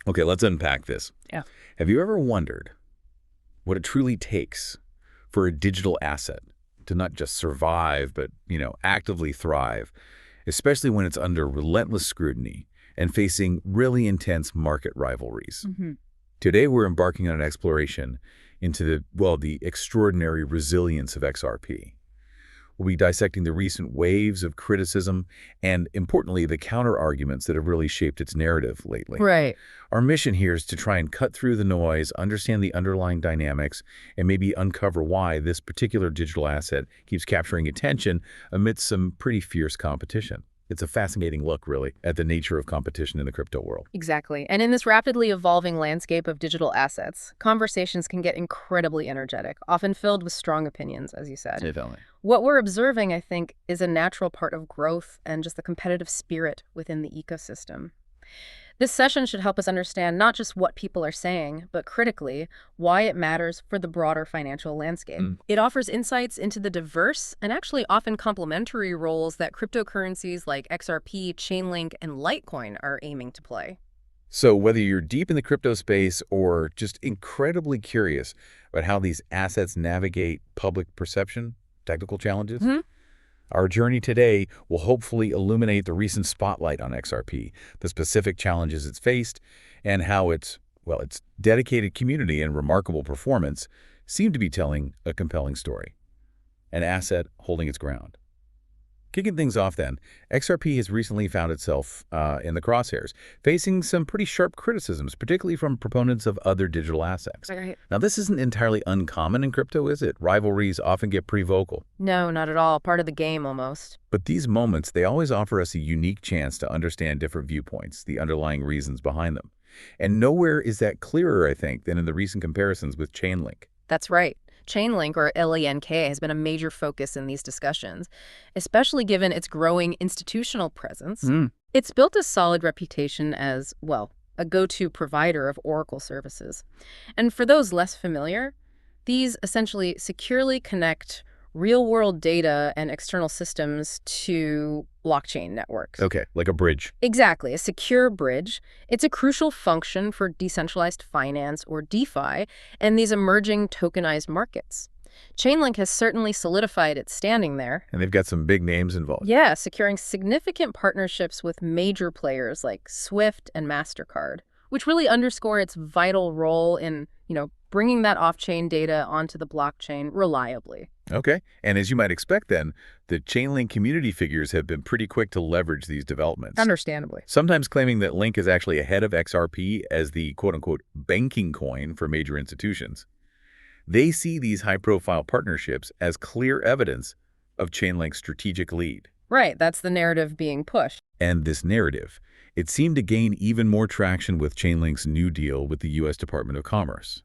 Okay, let's unpack this. Yeah. Have you ever wondered what it truly takes for a digital asset to not just survive, but, actively thrive, especially when it's under relentless scrutiny and facing really intense market rivalries? hmm Today, we're embarking on an exploration into the extraordinary resilience of XRP. We'll be dissecting the recent waves of criticism and, importantly, the counter-arguments that have really shaped its narrative lately. Right. Our mission here is to try and cut through the noise, understand the underlying dynamics, and maybe uncover why this particular digital asset keeps capturing attention amidst some pretty fierce competition. It's a fascinating look, really, at the nature of competition in the crypto world. Exactly. And in this rapidly evolving landscape of digital assets, conversations can get incredibly energetic, often filled with strong opinions, as you said. Definitely. What we're observing, I think, is a natural part of growth and just the competitive spirit within the ecosystem. This session should help us understand not just what people are saying, but critically, why it matters for the broader financial landscape. It offers insights into the diverse and actually often complementary roles that cryptocurrencies like XRP, Chainlink, and Litecoin are aiming to play. So whether you're deep in the crypto space or just incredibly curious about how these assets navigate public perception, technical challenges, our journey today will hopefully illuminate the recent spotlight on XRP, the specific challenges it's faced, and how its dedicated community and remarkable performance seem to be telling a compelling story. An asset holding its ground. Kicking things off then, XRP has recently found itself in the crosshairs, facing some pretty sharp criticisms, particularly from proponents of other digital assets. Right. Now, this isn't entirely uncommon in crypto, is it? Rivalries often get pretty vocal. No, not at all. Part of the game, almost. But these moments, they always offer us a unique chance to understand different viewpoints, the underlying reasons behind them. And nowhere is that clearer, I think, than in the recent comparisons with Chainlink. That's right. Chainlink, or LENK, has been a major focus in these discussions, especially given its growing institutional presence. It's built a solid reputation as, well, a go-to provider of Oracle services. And for those less familiar, these essentially securely connect real-world data and external systems to blockchain networks. Okay, like a bridge. Exactly, a secure bridge. It's a crucial function for decentralized finance, or DeFi, and these emerging tokenized markets. Chainlink has certainly solidified its standing there. And they've got some big names involved. Yeah, securing significant partnerships with major players like Swift and MasterCard, which really underscore its vital role in, bringing that off-chain data onto the blockchain reliably. Okay. And as you might expect then, the Chainlink community figures have been pretty quick to leverage these developments. Understandably. Sometimes claiming that Link is actually ahead of XRP as the quote-unquote banking coin for major institutions. They see these high-profile partnerships as clear evidence of Chainlink's strategic lead. Right, that's the narrative being pushed. And this narrative, it seemed to gain even more traction with Chainlink's new deal with the U.S. Department of Commerce.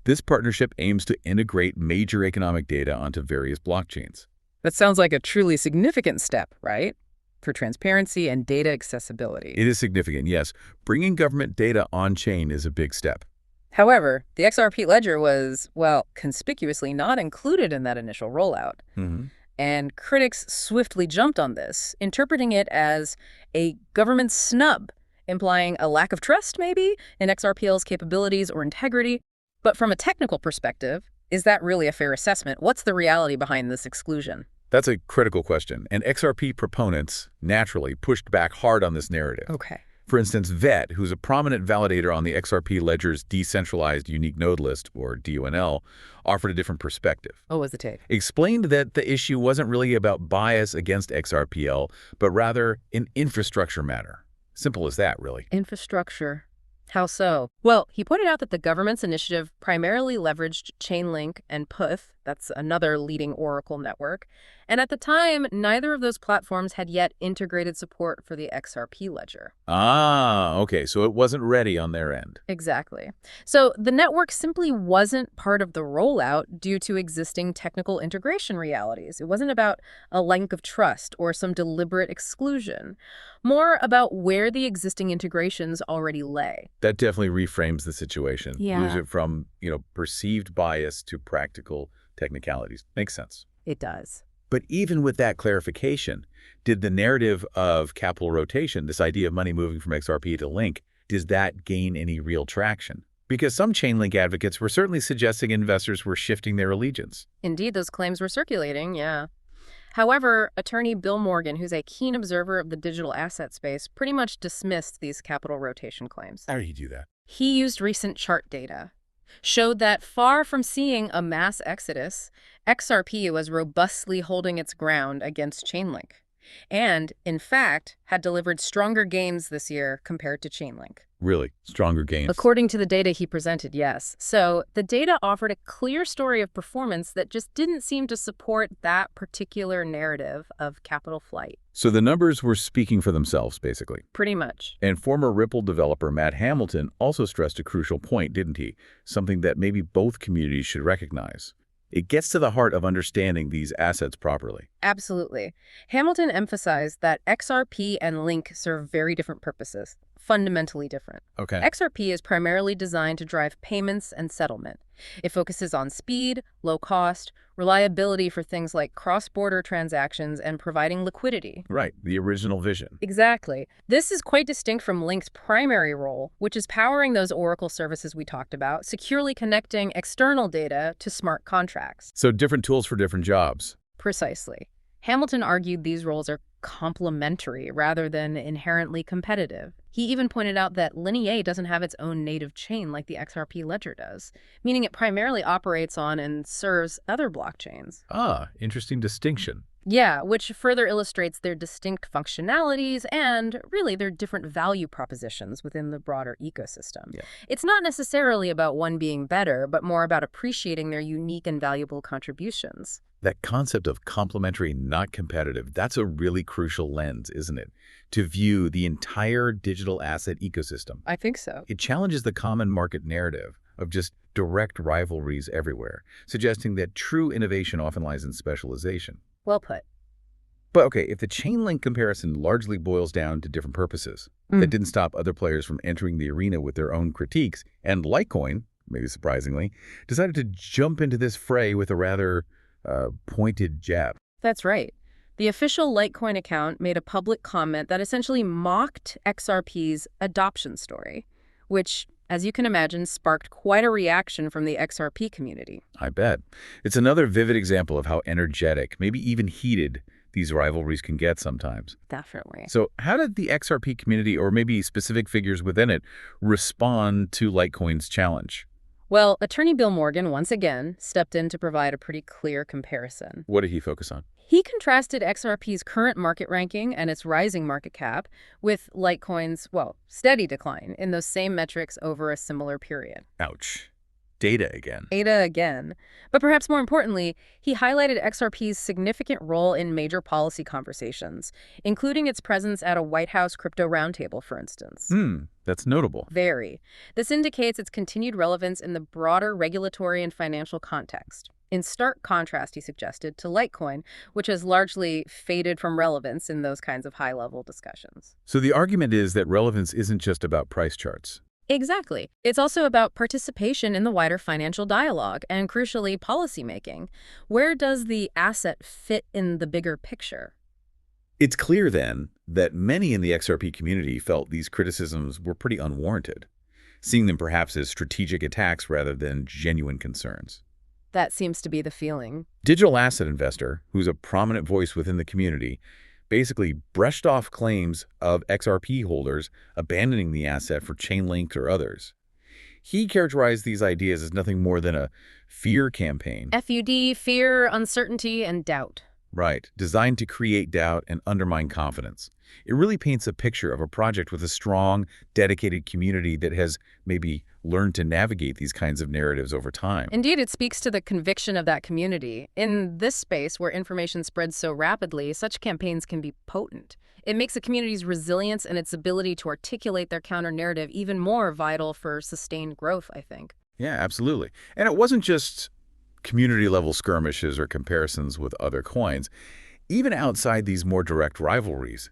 This partnership aims to integrate major economic data onto various blockchains. That sounds like a truly significant step, right? For transparency and data accessibility. It is significant, yes. Bringing government data on-chain is a big step. However, the XRP ledger was, conspicuously not included in that initial rollout. And critics swiftly jumped on this, interpreting it as a government snub, implying a lack of trust, maybe, in XRPL's capabilities or integrity. But from a technical perspective, is that really a fair assessment? What's the reality behind this exclusion? That's a critical question, and XRP proponents naturally pushed back hard on this narrative. Okay. For instance, VET, who's a prominent validator on the XRP ledger's Decentralized Unique Node List, or DUNL, offered a different perspective. What was the take? Explained that the issue wasn't really about bias against XRPL, but rather an infrastructure matter. Simple as that, really. Infrastructure. How so? Well, he pointed out that the government's initiative primarily leveraged Chainlink and Puth, that's another leading Oracle network, and at the time, neither of those platforms had yet integrated support for the XRP ledger. Ah, okay, so it wasn't ready on their end. Exactly. So the network simply wasn't part of the rollout due to existing technical integration realities. It wasn't about a lack of trust or some deliberate exclusion, more about where the existing integrations already lay. That definitely reframes the situation. Yeah. Moves it from, perceived bias to practical technicalities. Makes sense. It does. But even with that clarification, did the narrative of capital rotation, this idea of money moving from XRP to Link, Does that gain any real traction? Because some Chainlink advocates were certainly suggesting investors were shifting their allegiance. Indeed, those claims were circulating, yeah. However, attorney Bill Morgan, who's a keen observer of the digital asset space, pretty much dismissed these capital rotation claims. How did he do that? He used recent chart data, showed that far from seeing a mass exodus, XRP was robustly holding its ground against Chainlink, and, in fact, had delivered stronger gains this year compared to Chainlink. Really? Stronger gains? According to the data he presented, yes. So the data offered a clear story of performance that just didn't seem to support that particular narrative of capital flight. So the numbers were speaking for themselves, basically. Pretty much. And former Ripple developer Matt Hamilton also stressed a crucial point, didn't he? Something that maybe both communities should recognize. It gets to the heart of understanding these assets properly. Absolutely. Hamilton emphasized that XRP and Link serve very different purposes, fundamentally different. Okay. XRP is primarily designed to drive payments and settlement. It focuses on speed, low cost, reliability for things like cross-border transactions, and providing liquidity. Right, the original vision. Exactly. This is quite distinct from Link's primary role, which is powering those Oracle services we talked about, securely connecting external data to smart contracts. So different tools for different jobs. Precisely. Hamilton argued these roles are complementary rather than inherently competitive. He even pointed out that Linear doesn't have its own native chain like the XRP ledger does, meaning it primarily operates on and serves other blockchains. Ah, interesting distinction. Yeah, which further illustrates their distinct functionalities and, really, their different value propositions within the broader ecosystem. Yeah. It's not necessarily about one being better, but more about appreciating their unique and valuable contributions. That concept of complementary, not competitive, that's a really crucial lens, isn't it? To view the entire digital asset ecosystem. I think so. It challenges the common market narrative of just direct rivalries everywhere, suggesting that true innovation often lies in specialization. Well put. But okay, if the Chainlink comparison largely boils down to different purposes, that didn't stop other players from entering the arena with their own critiques, and Litecoin, maybe surprisingly, decided to jump into this fray with a rather pointed jab. That's right. The official Litecoin account made a public comment that essentially mocked XRP's adoption story, which, as you can imagine, sparked quite a reaction from the XRP community. I bet. It's another vivid example of how energetic, maybe even heated, these rivalries can get sometimes. Definitely. So how did the XRP community, or maybe specific figures within it, respond to Litecoin's challenge? Well, attorney Bill Morgan, once again, stepped in to provide a pretty clear comparison. What did he focus on? He contrasted XRP's current market ranking and its rising market cap with Litecoin's, well, steady decline in those same metrics over a similar period. Ouch. Data again. Data again. But perhaps more importantly, he highlighted XRP's significant role in major policy conversations, including its presence at a White House crypto roundtable, for instance. That's notable. Very. This indicates its continued relevance in the broader regulatory and financial context. In stark contrast, he suggested, to Litecoin, which has largely faded from relevance in those kinds of high-level discussions. So the argument is that relevance isn't just about price charts. Exactly. It's also about participation in the wider financial dialogue and, crucially, policymaking. Where does the asset fit in the bigger picture? It's clear, then, that many in the XRP community felt these criticisms were pretty unwarranted, seeing them perhaps as strategic attacks rather than genuine concerns. That seems to be the feeling. Digital asset investor, who's a prominent voice within the community, basically brushed off claims of XRP holders abandoning the asset for Chainlink or others. He characterized these ideas as nothing more than a fear campaign. FUD, fear, uncertainty, and doubt. Right, designed to create doubt and undermine confidence. It really paints a picture of a project with a strong, dedicated community that has maybe learned to navigate these kinds of narratives over time. Indeed, it speaks to the conviction of that community. In this space where information spreads so rapidly, such campaigns can be potent. It makes a community's resilience and its ability to articulate their counter-narrative even more vital for sustained growth, I think. Yeah, absolutely. And it wasn't just community-level skirmishes or comparisons with other coins. Even outside these more direct rivalries,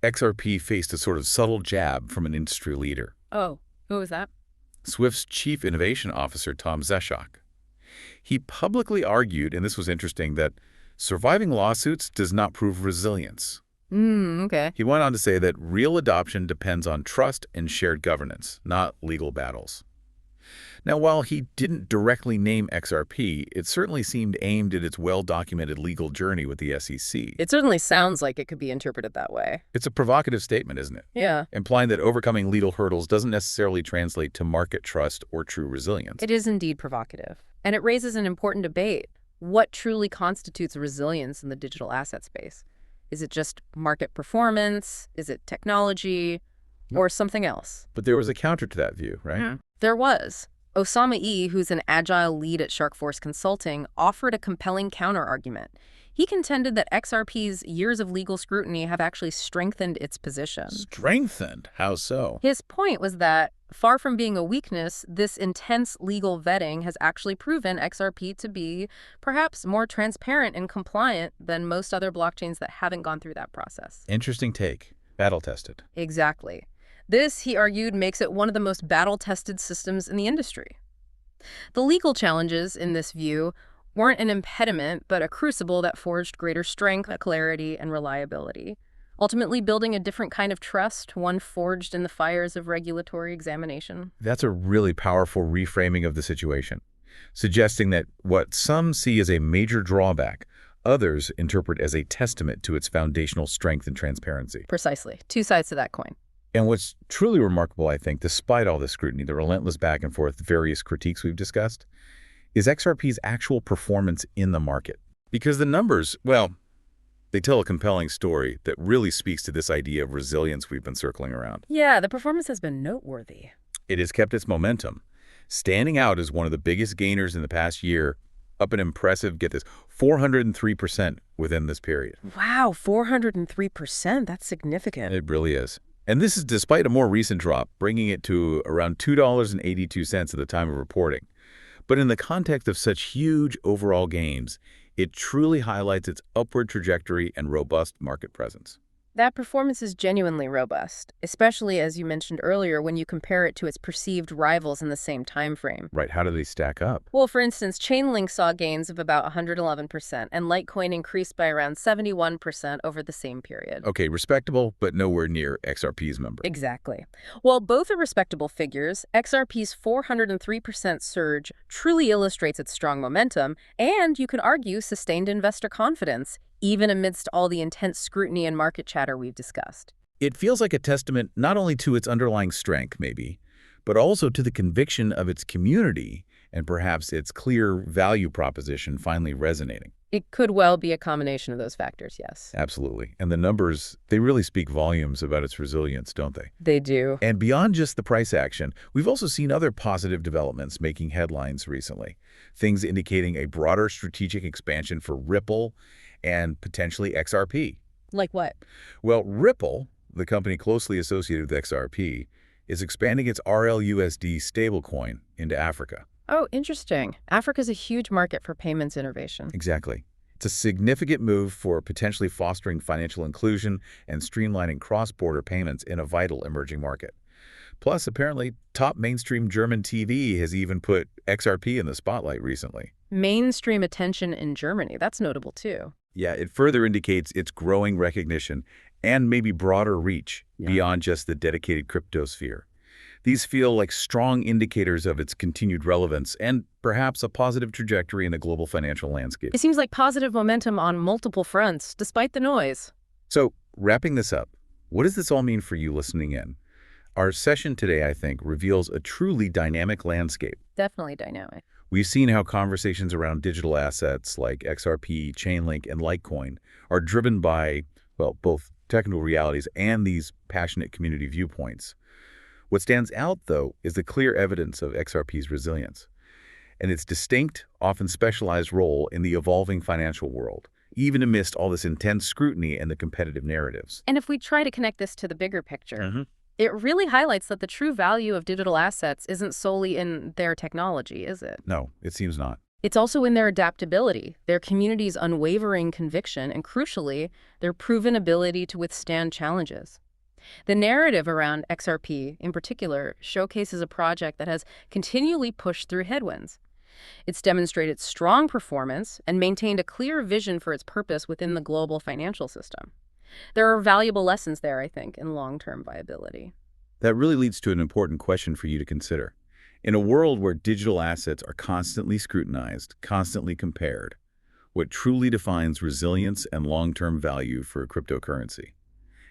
XRP faced a sort of subtle jab from an industry leader. Oh, who was that? Swift's chief innovation officer, Tom Zeshak. He publicly argued, and this was interesting, that surviving lawsuits does not prove resilience. Okay. He went on to say that real adoption depends on trust and shared governance, not legal battles. Now, while he didn't directly name XRP, it certainly seemed aimed at its well-documented legal journey with the SEC. It certainly sounds like it could be interpreted that way. It's a provocative statement, isn't it? Yeah. Implying that overcoming legal hurdles doesn't necessarily translate to market trust or true resilience. It is indeed provocative. And it raises an important debate. What truly constitutes resilience in the digital asset space? Is it just market performance? Is it technology? Or something else? But there was a counter to that view, right? There was. Osama E., who's an agile lead at Sharkforce Consulting, offered a compelling counter-argument. He contended that XRP's years of legal scrutiny have actually strengthened its position. Strengthened? How so? His point was that, far from being a weakness, this intense legal vetting has actually proven XRP to be perhaps more transparent and compliant than most other blockchains that haven't gone through that process. Interesting take. Battle-tested. Exactly. This, he argued, makes it one of the most battle-tested systems in the industry. The legal challenges, in this view, weren't an impediment, but a crucible that forged greater strength, clarity, and reliability, ultimately building a different kind of trust, one forged in the fires of regulatory examination. That's a really powerful reframing of the situation, suggesting that what some see as a major drawback, others interpret as a testament to its foundational strength and transparency. Precisely. Two sides to that coin. And what's truly remarkable, I think, despite all this scrutiny, the relentless back and forth, various critiques we've discussed, is XRP's actual performance in the market. Because the numbers, well, they tell a compelling story that really speaks to this idea of resilience we've been circling around. Yeah, the performance has been noteworthy. It has kept its momentum, standing out as one of the biggest gainers in the past year, up an impressive, get this, 403% within this period. Wow, 403%? That's significant. It really is. And this is despite a more recent drop, bringing it to around $2.82 at the time of reporting. But in the context of such huge overall gains, it truly highlights its upward trajectory and robust market presence. That performance is genuinely robust, especially, as you mentioned earlier, when you compare it to its perceived rivals in the same time frame. Right. How do they stack up? Well, for instance, Chainlink saw gains of about 111%, and Litecoin increased by around 71% over the same period. Okay, respectable, but nowhere near XRP's number. Exactly. While both are respectable figures, XRP's 403% surge truly illustrates its strong momentum, and you could argue sustained investor confidence, even amidst all the intense scrutiny and market chatter we've discussed. It feels like a testament not only to its underlying strength, maybe, but also to the conviction of its community and perhaps its clear value proposition finally resonating. It could well be a combination of those factors, yes. Absolutely. And the numbers, they really speak volumes about its resilience, don't they? They do. And beyond just the price action, we've also seen other positive developments making headlines recently. Things indicating a broader strategic expansion for Ripple and potentially XRP. Like what? Well, Ripple, the company closely associated with XRP, is expanding its RLUSD stablecoin into Africa. Oh, interesting. Africa's a huge market for payments innovation. Exactly. It's a significant move for potentially fostering financial inclusion and streamlining cross-border payments in a vital emerging market. Plus, apparently, top mainstream German TV has even put XRP in the spotlight recently. Mainstream attention in Germany. That's notable, too. Yeah, it further indicates its growing recognition and maybe broader reach beyond just the dedicated crypto sphere. These feel like strong indicators of its continued relevance and perhaps a positive trajectory in the global financial landscape. It seems like positive momentum on multiple fronts, despite the noise. So, wrapping this up, what does this all mean for you listening in? Our session today, I think, reveals a truly dynamic landscape. Definitely dynamic. We've seen how conversations around digital assets like XRP, Chainlink, and Litecoin are driven by, well, both technical realities and these passionate community viewpoints. What stands out, though, is the clear evidence of XRP's resilience and its distinct, often specialized role in the evolving financial world, even amidst all this intense scrutiny and the competitive narratives. And if we try to connect this to the bigger picture, it really highlights that the true value of digital assets isn't solely in their technology, is it? No, it seems not. It's also in their adaptability, their community's unwavering conviction, and crucially, their proven ability to withstand challenges. The narrative around XRP, in particular, showcases a project that has continually pushed through headwinds. It's demonstrated strong performance and maintained a clear vision for its purpose within the global financial system. There are valuable lessons there, I think, in long-term viability. That really leads to an important question for you to consider. In a world where digital assets are constantly scrutinized, constantly compared, what truly defines resilience and long-term value for a cryptocurrency?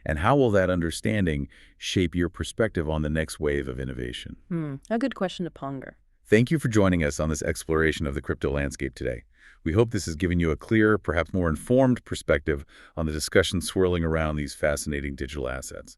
And how will that understanding shape your perspective on the next wave of innovation? A good question to ponder. Thank you for joining us on this exploration of the crypto landscape today. We hope this has given you a clearer, perhaps more informed perspective on the discussion swirling around these fascinating digital assets.